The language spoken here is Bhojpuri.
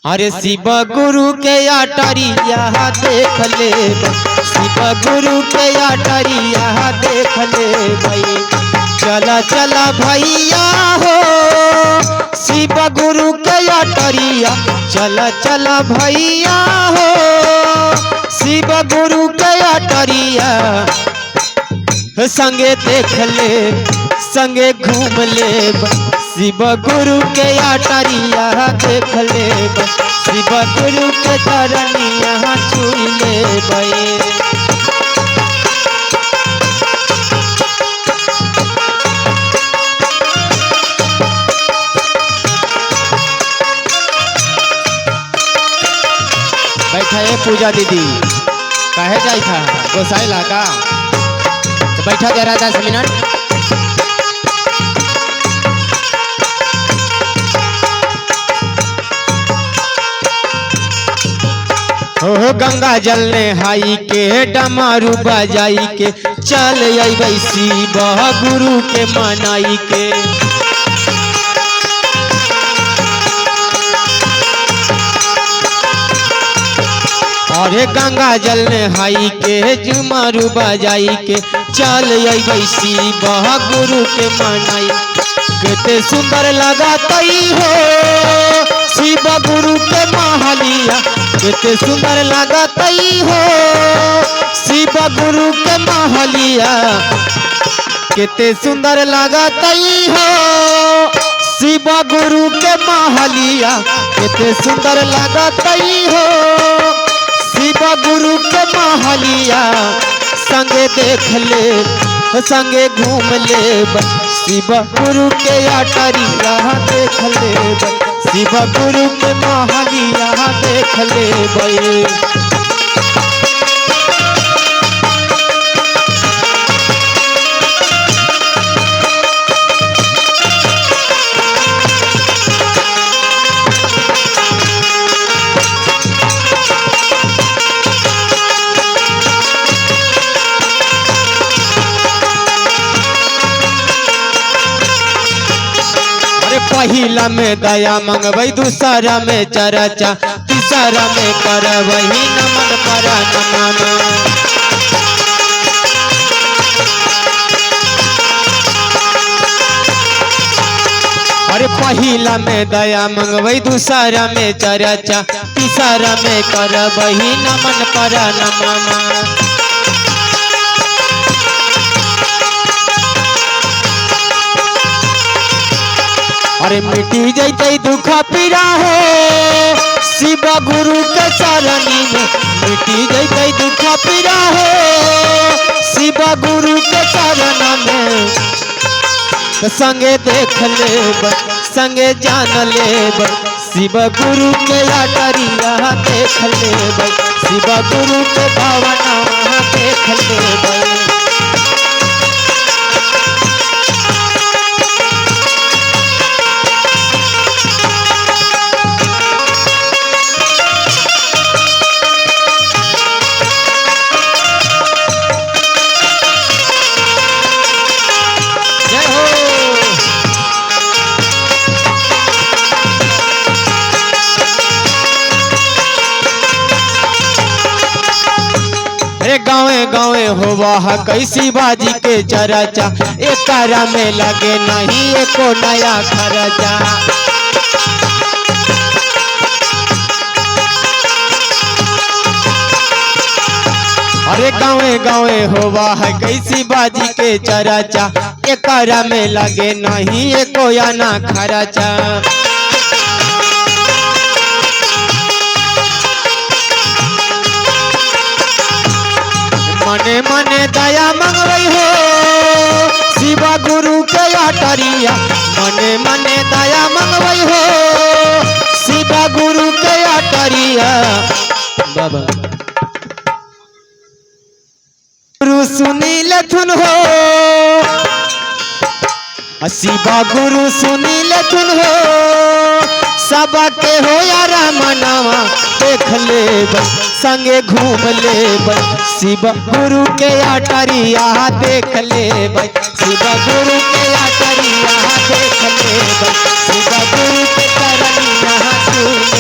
अरे शिव गुरु के अटरिया देख ले, शिव गुरु के अटरिया देख ले भाई। चला चला भैया हो शिव गुरु के अटरिया, चला चला भैया हो शिव गुरु के अटरिया। संगे देख ले संगे घूम ले, शिव गुरु के अटरिया देख ले, शिव गुरु के चरनिया छू ले भाई। बैठा है पूजा दीदी, कहे जाई था गोसाई लागा, तो बैठा जरा 10 मिनट। हो गंगा जल ने हाई के डमरू बजाई के, चल अइबै शिव गुरु के मनाई के। अरे गंगा जल ने हाई के डमरू बजाई के, चल अइबै शिव गुरु के मनाई। कितने सुंदर लगातई हो शिव गुरु के महलिया, कितने सुंदर लागतई हो शिव गुरु के महलिया, कितने सुंदर लागतई हो शिव गुरु के महलिया, कितने सुंदर लागतई हो शिव गुरु के महलिया। संगे देख ले संगे घूम ले, शिव गुरु के अटरिया देख ले, शिव गुरु के महलिया देख ले भाई। पहिला में दया मंगवई, दूसरा में चर्चा, तीसरा में करवही नमन पर नमन। अरे पहिला में दया मंगवई, दूसरा में चर्चा, तीसरा में करवही नमन पर नमन। अरे मिटी जैते दुख पीड़ा हो शिव गुरु के चरनी में, मिटी जैते दुख पीड़ा हो शिव गुरु के चरण में। संगे देख ले संगे जान ले, शिव गुरु के अटरिया देख ले, शिव गुरु के भावना देख ले। गाँवे गाँवे होवा कैसी बाजी के चर्चा, एकरा में लगे नहीं एको नया खर्चा। अरे गाँवे गाँवे होवा कैसी बाजी के चर्चा, एकरा में लगे नहीं एको ना खर्चा। मने मने दया मंगवई हो शिव गुरु के अटरिया, मने मने दया मंगवई हो शिव गुरु के अटरिया। बाबा गुरु सुनील थुन हो शिव गुरु सुनील थुन हो, सबके हो यारा मनावा देख ले, संगे घूम ले, शिव गुरु के अटरिया देख ले, शिव गुरु के अटरिया देख ले, शिव गुरु के चरनिया छू